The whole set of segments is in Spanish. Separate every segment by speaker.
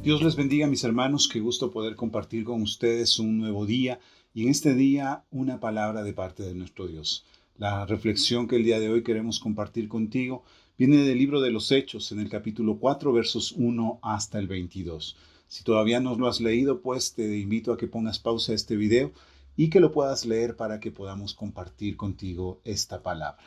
Speaker 1: Dios les bendiga, mis hermanos. Qué gusto poder compartir con ustedes un nuevo día y en este día una palabra de parte de nuestro Dios. La reflexión que el día de hoy queremos compartir contigo viene del libro de los Hechos, en el capítulo 4, versos 1 hasta el 22. Si todavía no lo has leído, pues te invito a que pongas pausa a este video y que lo puedas leer para que podamos compartir contigo esta palabra.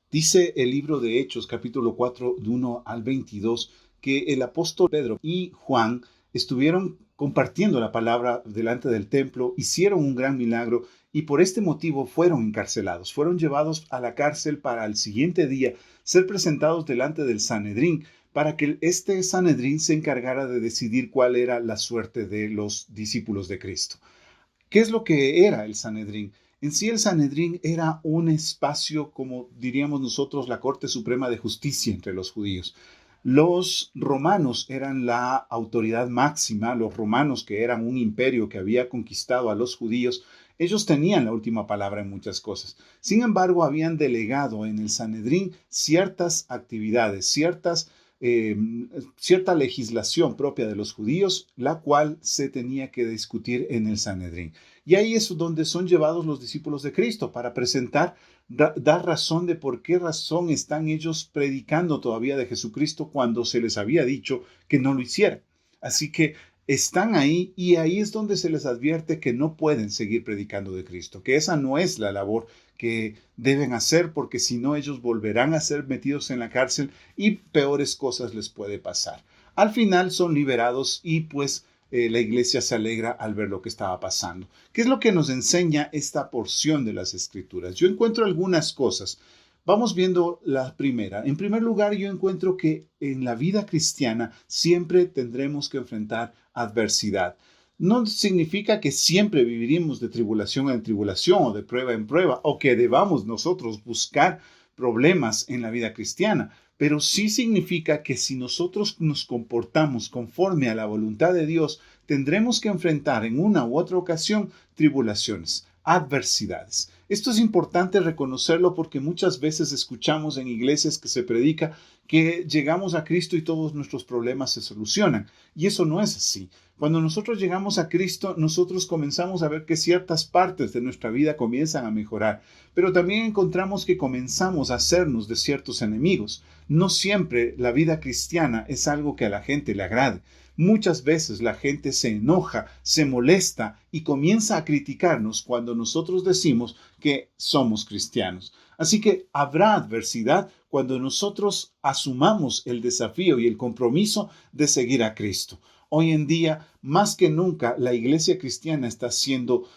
Speaker 1: Dice el libro de Hechos, capítulo 4, de 1 al 22, que el apóstol Pedro y Juan estuvieron compartiendo la palabra delante del templo, hicieron un gran milagro y por este motivo fueron encarcelados. Fueron llevados a la cárcel para al siguiente día ser presentados delante del Sanedrín, para que este Sanedrín se encargara de decidir cuál era la suerte de los discípulos de Cristo. ¿Qué es lo que era el Sanedrín? En sí, el Sanedrín era un espacio, como diríamos nosotros, la Corte Suprema de Justicia entre los judíos. Los romanos eran la autoridad máxima, los romanos, que eran un imperio que había conquistado a los judíos, ellos tenían la última palabra en muchas cosas. Sin embargo, habían delegado en el Sanedrín ciertas actividades, cierta legislación propia de los judíos, la cual se tenía que discutir en el Sanedrín. Y ahí es donde son llevados los discípulos de Cristo para presentar, dar razón de por qué razón están ellos predicando todavía de Jesucristo cuando se les había dicho que no lo hicieran. Así que están ahí y ahí es donde se les advierte que no pueden seguir predicando de Cristo, que esa no es la labor que deben hacer, porque si no ellos volverán a ser metidos en la cárcel y peores cosas les puede pasar. Al final son liberados y pues la iglesia se alegra al ver lo que estaba pasando. ¿Qué es lo que nos enseña esta porción de las Escrituras? Yo encuentro algunas cosas. Vamos viendo la primera. En primer lugar, yo encuentro que en la vida cristiana siempre tendremos que enfrentar adversidad. No significa que siempre viviremos de tribulación en tribulación o de prueba en prueba, o que debamos nosotros buscar problemas en la vida cristiana, pero sí significa que si nosotros nos comportamos conforme a la voluntad de Dios, tendremos que enfrentar en una u otra ocasión tribulaciones, adversidades. Esto es importante reconocerlo porque muchas veces escuchamos en iglesias que se predica que llegamos a Cristo y todos nuestros problemas se solucionan. Y eso no es así. Cuando nosotros llegamos a Cristo, nosotros comenzamos a ver que ciertas partes de nuestra vida comienzan a mejorar, pero también encontramos que comenzamos a hacernos de ciertos enemigos. No siempre la vida cristiana es algo que a la gente le agrade. Muchas veces la gente se enoja, se molesta y comienza a criticarnos cuando nosotros decimos que somos cristianos. Así que habrá adversidad cuando nosotros asumamos el desafío y el compromiso de seguir a Cristo. Hoy en día, más que nunca, la iglesia cristiana está siendo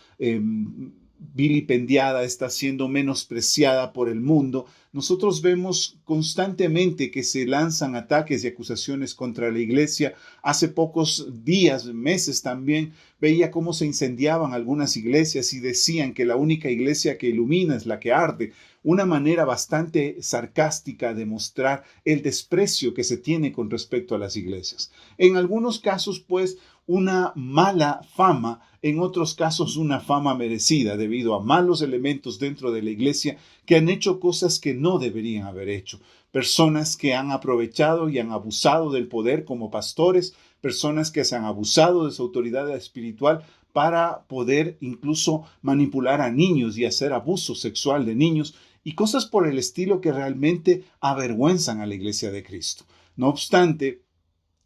Speaker 1: vilipendiada, está siendo menospreciada por el mundo. Nosotros vemos constantemente que se lanzan ataques y acusaciones contra la iglesia. Hace pocos días, meses también, veía cómo se incendiaban algunas iglesias y decían que la única iglesia que ilumina es la que arde. Una manera bastante sarcástica de mostrar el desprecio que se tiene con respecto a las iglesias. En algunos casos, pues, una mala fama, en otros casos una fama merecida debido a malos elementos dentro de la iglesia que han hecho cosas que no deberían haber hecho. Personas que han aprovechado y han abusado del poder como pastores, personas que se han abusado de su autoridad espiritual para poder incluso manipular a niños y hacer abuso sexual de niños y cosas por el estilo que realmente avergüenzan a la iglesia de Cristo. No obstante,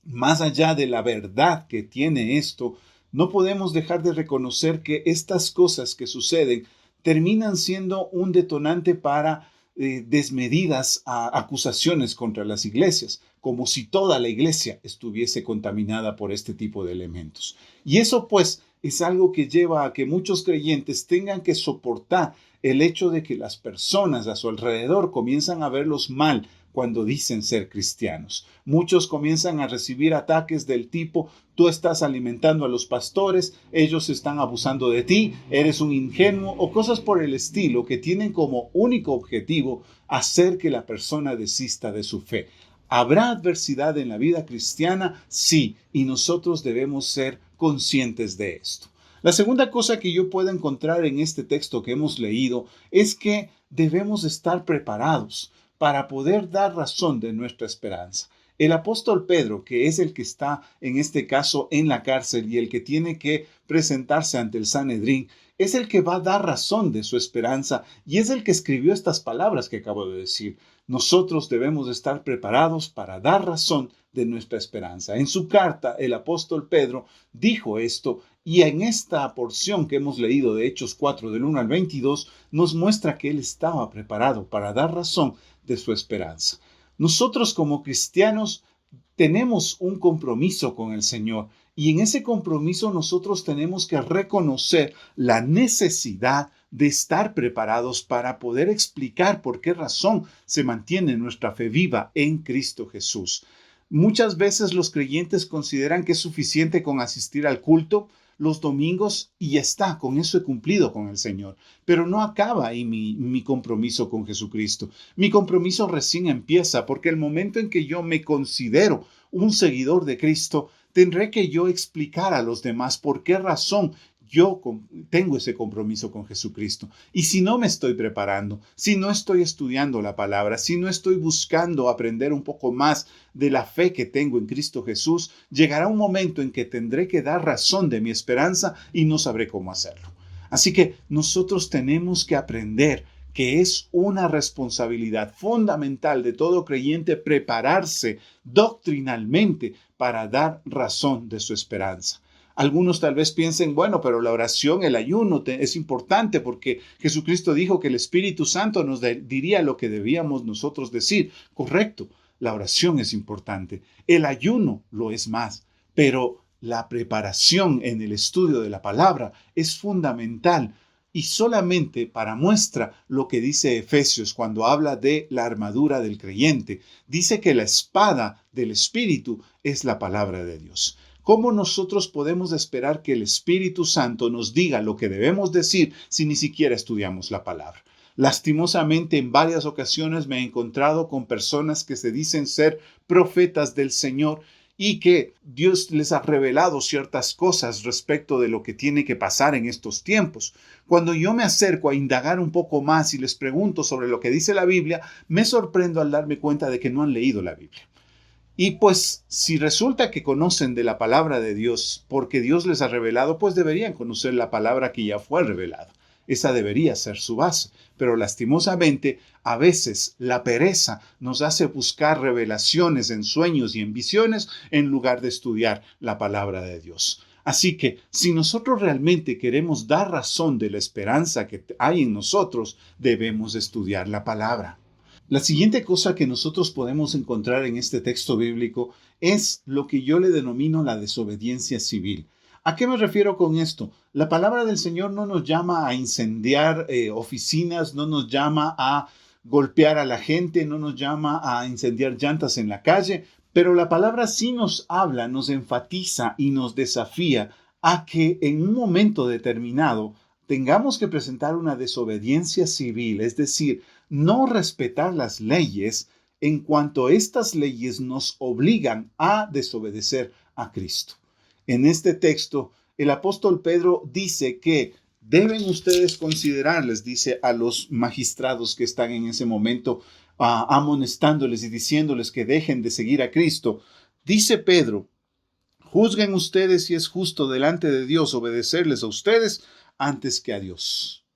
Speaker 1: más allá de la verdad que tiene esto, no podemos dejar de reconocer que estas cosas que suceden terminan siendo un detonante para desmedidas acusaciones contra las iglesias, como si toda la iglesia estuviese contaminada por este tipo de elementos. Y eso pues es algo que lleva a que muchos creyentes tengan que soportar el hecho de que las personas a su alrededor comienzan a verlos mal cuando dicen ser cristianos. Muchos comienzan a recibir ataques del tipo: tú estás alimentando a los pastores, ellos están abusando de ti, eres un ingenuo, o cosas por el estilo que tienen como único objetivo hacer que la persona desista de su fe. ¿Habrá adversidad en la vida cristiana? Sí, y nosotros debemos ser conscientes de esto. La segunda cosa que yo puedo encontrar en este texto que hemos leído es que debemos estar preparados para poder dar razón de nuestra esperanza. El apóstol Pedro, que es el que está en este caso en la cárcel y el que tiene que presentarse ante el Sanedrín, es el que va a dar razón de su esperanza y es el que escribió estas palabras que acabo de decir. Nosotros debemos estar preparados para dar razón de nuestra esperanza. En su carta, el apóstol Pedro dijo esto y en esta porción que hemos leído de Hechos 4 del 1 al 22 nos muestra que él estaba preparado para dar razón de su esperanza. Nosotros como cristianos tenemos un compromiso con el Señor y en ese compromiso nosotros tenemos que reconocer la necesidad de estar preparados para poder explicar por qué razón se mantiene nuestra fe viva en Cristo Jesús. Muchas veces los creyentes consideran que es suficiente con asistir al culto los domingos y ya está, con eso he cumplido con el Señor. Pero no acaba ahí mi compromiso con Jesucristo. Mi compromiso recién empieza porque el momento en que yo me considero un seguidor de Cristo, tendré que yo explicar a los demás por qué razón yo tengo ese compromiso con Jesucristo. Y si no me estoy preparando, si no estoy estudiando la palabra, si no estoy buscando aprender un poco más de la fe que tengo en Cristo Jesús, llegará un momento en que tendré que dar razón de mi esperanza y no sabré cómo hacerlo. Así que nosotros tenemos que aprender que es una responsabilidad fundamental de todo creyente prepararse doctrinalmente para dar razón de su esperanza. Algunos tal vez piensen, bueno, pero la oración, el ayuno es importante porque Jesucristo dijo que el Espíritu Santo nos diría lo que debíamos nosotros decir. Correcto, la oración es importante, el ayuno lo es más, pero la preparación en el estudio de la palabra es fundamental. Y solamente para muestra lo que dice Efesios cuando habla de la armadura del creyente. Dice que la espada del Espíritu es la palabra de Dios. ¿Cómo nosotros podemos esperar que el Espíritu Santo nos diga lo que debemos decir si ni siquiera estudiamos la palabra? Lastimosamente, en varias ocasiones me he encontrado con personas que se dicen ser profetas del Señor y que Dios les ha revelado ciertas cosas respecto de lo que tiene que pasar en estos tiempos. Cuando yo me acerco a indagar un poco más y les pregunto sobre lo que dice la Biblia, me sorprendo al darme cuenta de que no han leído la Biblia. Y pues si resulta que conocen de la palabra de Dios porque Dios les ha revelado, pues deberían conocer la palabra que ya fue revelada. Esa debería ser su base. Pero lastimosamente, a veces la pereza nos hace buscar revelaciones en sueños y en visiones en lugar de estudiar la palabra de Dios. Así que si nosotros realmente queremos dar razón de la esperanza que hay en nosotros, debemos estudiar la palabra. La siguiente cosa que nosotros podemos encontrar en este texto bíblico es lo que yo le denomino la desobediencia civil. ¿A qué me refiero con esto? La palabra del Señor no nos llama a incendiar oficinas, no nos llama a golpear a la gente, no nos llama a incendiar llantas en la calle, pero la palabra sí nos habla, nos enfatiza y nos desafía a que en un momento determinado tengamos que presentar una desobediencia civil, es decir, no respetar las leyes en cuanto estas leyes nos obligan a desobedecer a Cristo. En este texto, el apóstol Pedro dice que deben ustedes considerar, les dice a los magistrados que están en ese momento amonestándoles y diciéndoles que dejen de seguir a Cristo. Dice Pedro, juzguen ustedes si es justo delante de Dios obedecerles a ustedes antes que a Dios.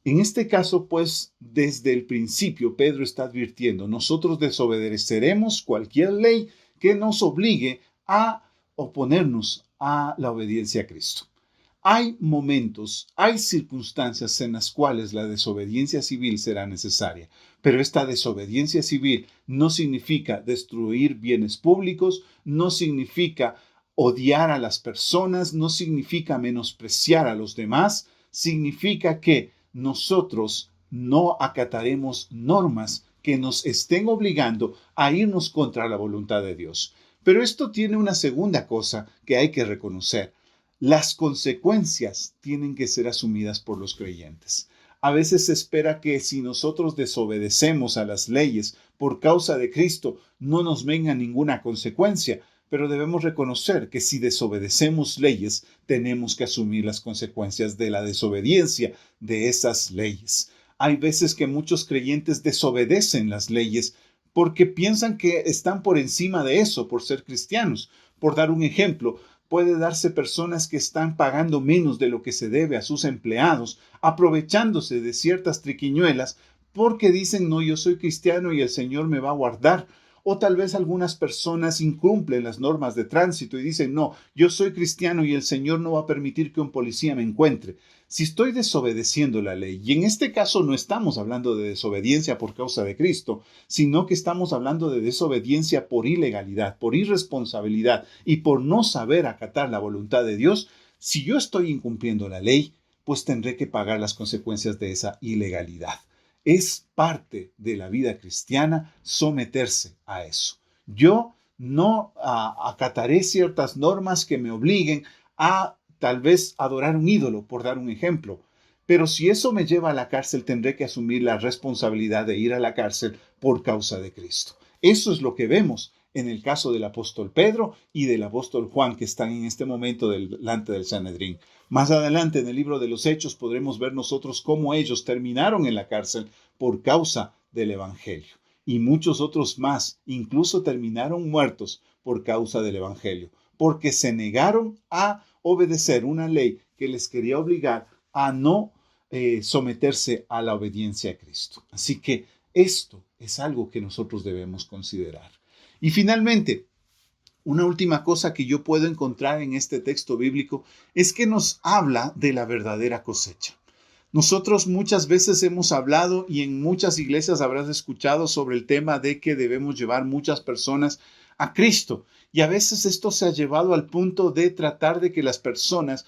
Speaker 1: En este caso, pues, desde el principio, Pedro está advirtiendo, nosotros desobedeceremos cualquier ley que nos obligue a oponernos a la obediencia a Cristo. Hay momentos, hay circunstancias en las cuales la desobediencia civil será necesaria, pero esta desobediencia civil no significa destruir bienes públicos, no significa odiar a las personas, no significa menospreciar a los demás, significa que nosotros no acataremos normas que nos estén obligando a irnos contra la voluntad de Dios. Pero esto tiene una segunda cosa que hay que reconocer. Las consecuencias tienen que ser asumidas por los creyentes. A veces se espera que si nosotros desobedecemos a las leyes por causa de Cristo, no nos venga ninguna consecuencia. Pero debemos reconocer que si desobedecemos leyes, tenemos que asumir las consecuencias de la desobediencia de esas leyes. Hay veces que muchos creyentes desobedecen las leyes porque piensan que están por encima de eso, por ser cristianos. Por dar un ejemplo, puede darse personas que están pagando menos de lo que se debe a sus empleados, aprovechándose de ciertas triquiñuelas, porque dicen, no, yo soy cristiano y el Señor me va a guardar. O tal vez algunas personas incumplen las normas de tránsito y dicen, no, yo soy cristiano y el Señor no va a permitir que un policía me encuentre. Si estoy desobedeciendo la ley, y en este caso no estamos hablando de desobediencia por causa de Cristo, sino que estamos hablando de desobediencia por ilegalidad, por irresponsabilidad y por no saber acatar la voluntad de Dios, si yo estoy incumpliendo la ley, pues tendré que pagar las consecuencias de esa ilegalidad. Es parte de la vida cristiana someterse a eso. Yo no acataré ciertas normas que me obliguen a tal vez adorar un ídolo, por dar un ejemplo. Pero si eso me lleva a la cárcel, tendré que asumir la responsabilidad de ir a la cárcel por causa de Cristo. Eso es lo que vemos en el caso del apóstol Pedro y del apóstol Juan, que están en este momento delante del Sanedrín. Más adelante en el libro de los Hechos podremos ver nosotros cómo ellos terminaron en la cárcel por causa del Evangelio. Y muchos otros más incluso terminaron muertos por causa del Evangelio, porque se negaron a obedecer una ley que les quería obligar a no someterse a la obediencia a Cristo. Así que esto es algo que nosotros debemos considerar. Y finalmente, una última cosa que yo puedo encontrar en este texto bíblico es que nos habla de la verdadera cosecha. Nosotros muchas veces hemos hablado y en muchas iglesias habrás escuchado sobre el tema de que debemos llevar muchas personas a Cristo. Y a veces esto se ha llevado al punto de tratar de que las personas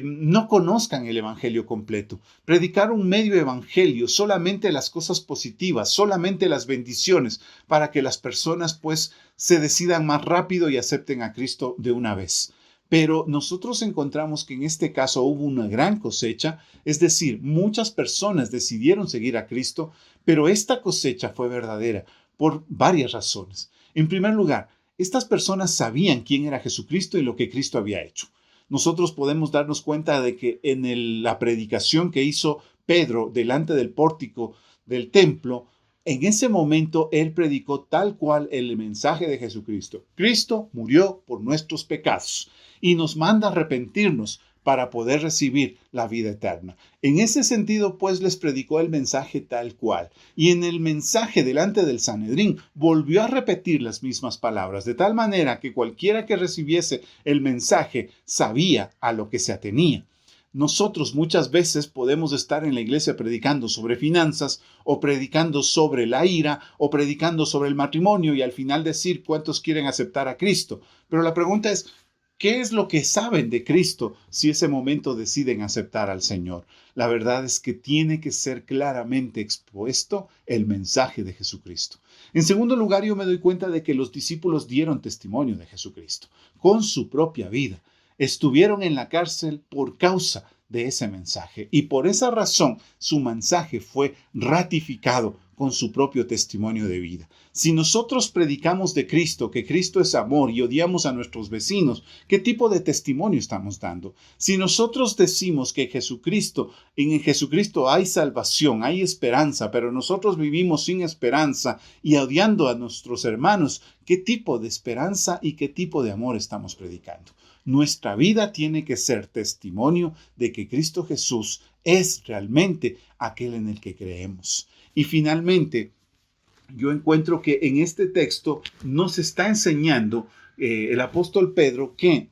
Speaker 1: no conozcan el evangelio completo. Predicar un medio evangelio, solamente las cosas positivas, solamente las bendiciones, para que las personas pues se decidan más rápido y acepten a Cristo de una vez. Pero nosotros encontramos que en este caso hubo una gran cosecha, es decir, muchas personas decidieron seguir a Cristo, pero esta cosecha fue verdadera por varias razones. En primer lugar, estas personas sabían quién era Jesucristo y lo que Cristo había hecho. Nosotros podemos darnos cuenta de que en la predicación que hizo Pedro delante del pórtico del templo, en ese momento él predicó tal cual el mensaje de Jesucristo. Cristo murió por nuestros pecados y nos manda a arrepentirnos para poder recibir la vida eterna. En ese sentido, pues, les predicó el mensaje tal cual. Y en el mensaje delante del Sanedrín volvió a repetir las mismas palabras, de tal manera que cualquiera que recibiese el mensaje sabía a lo que se atenía. Nosotros muchas veces podemos estar en la iglesia predicando sobre finanzas o predicando sobre la ira o predicando sobre el matrimonio y al final decir cuántos quieren aceptar a Cristo. Pero la pregunta es, ¿qué es lo que saben de Cristo si ese momento deciden aceptar al Señor? La verdad es que tiene que ser claramente expuesto el mensaje de Jesucristo. En segundo lugar, yo me doy cuenta de que los discípulos dieron testimonio de Jesucristo con su propia vida. Estuvieron en la cárcel por causa de ese mensaje y por esa razón su mensaje fue ratificado con su propio testimonio de vida. Si nosotros predicamos de Cristo, que Cristo es amor y odiamos a nuestros vecinos, ¿qué tipo de testimonio estamos dando? Si nosotros decimos que en Jesucristo hay salvación, hay esperanza, pero nosotros vivimos sin esperanza y odiando a nuestros hermanos, ¿qué tipo de esperanza y qué tipo de amor estamos predicando? Nuestra vida tiene que ser testimonio de que Cristo Jesús es realmente aquel en el que creemos. Y finalmente, yo encuentro que en este texto nos está enseñando el apóstol Pedro que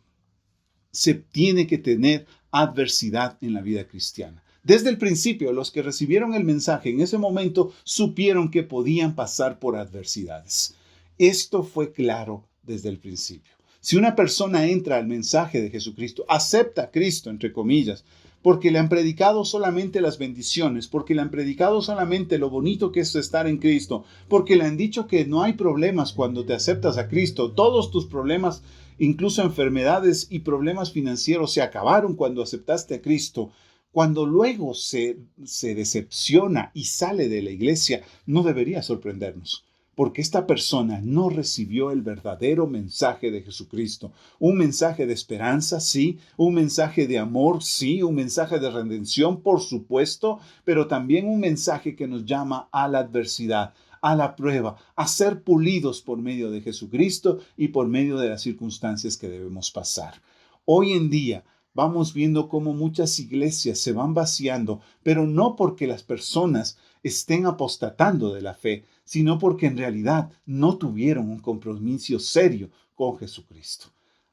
Speaker 1: se tiene que tener adversidad en la vida cristiana. Desde el principio, los que recibieron el mensaje en ese momento supieron que podían pasar por adversidades. Esto fue claro desde el principio. Si una persona entra al mensaje de Jesucristo, acepta a Cristo, entre comillas, porque le han predicado solamente las bendiciones, porque le han predicado solamente lo bonito que es estar en Cristo, porque le han dicho que no hay problemas cuando te aceptas a Cristo, todos tus problemas, incluso enfermedades y problemas financieros, se acabaron cuando aceptaste a Cristo. Cuando luego se decepciona y sale de la iglesia, no debería sorprendernos. Porque esta persona no recibió el verdadero mensaje de Jesucristo. Un mensaje de esperanza, sí. Un mensaje de amor, sí. Un mensaje de redención, por supuesto. Pero también un mensaje que nos llama a la adversidad, a la prueba, a ser pulidos por medio de Jesucristo y por medio de las circunstancias que debemos pasar. Hoy en día vamos viendo cómo muchas iglesias se van vaciando, pero no porque las personas estén apostatando de la fe, sino porque en realidad no tuvieron un compromiso serio con Jesucristo.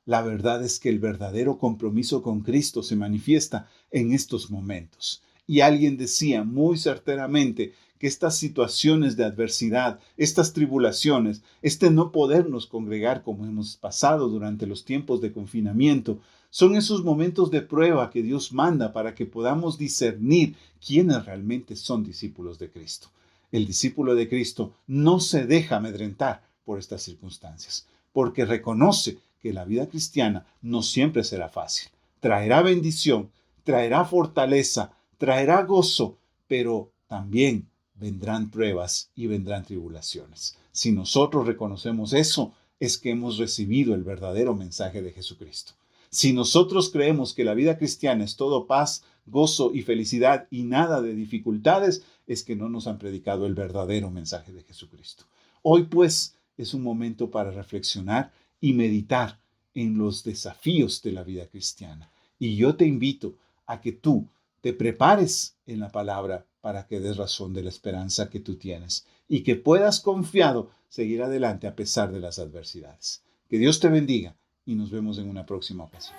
Speaker 1: La verdad es que el verdadero compromiso con Cristo se manifiesta en estos momentos. Y alguien decía muy certeramente que estas situaciones de adversidad, estas tribulaciones, este no podernos congregar como hemos pasado durante los tiempos de confinamiento, son esos momentos de prueba que Dios manda para que podamos discernir quiénes realmente son discípulos de Cristo. El discípulo de Cristo no se deja amedrentar por estas circunstancias, porque reconoce que la vida cristiana no siempre será fácil. Traerá bendición, traerá fortaleza, traerá gozo, pero también vendrán pruebas y vendrán tribulaciones. Si nosotros reconocemos eso, es que hemos recibido el verdadero mensaje de Jesucristo. Si nosotros creemos que la vida cristiana es todo paz, gozo y felicidad y nada de dificultades, es que no nos han predicado el verdadero mensaje de Jesucristo. Hoy pues es un momento para reflexionar y meditar en los desafíos de la vida cristiana. Y yo te invito a que tú te prepares en la palabra para que des razón de la esperanza que tú tienes y que puedas confiado seguir adelante a pesar de las adversidades. Que Dios te bendiga y nos vemos en una próxima ocasión.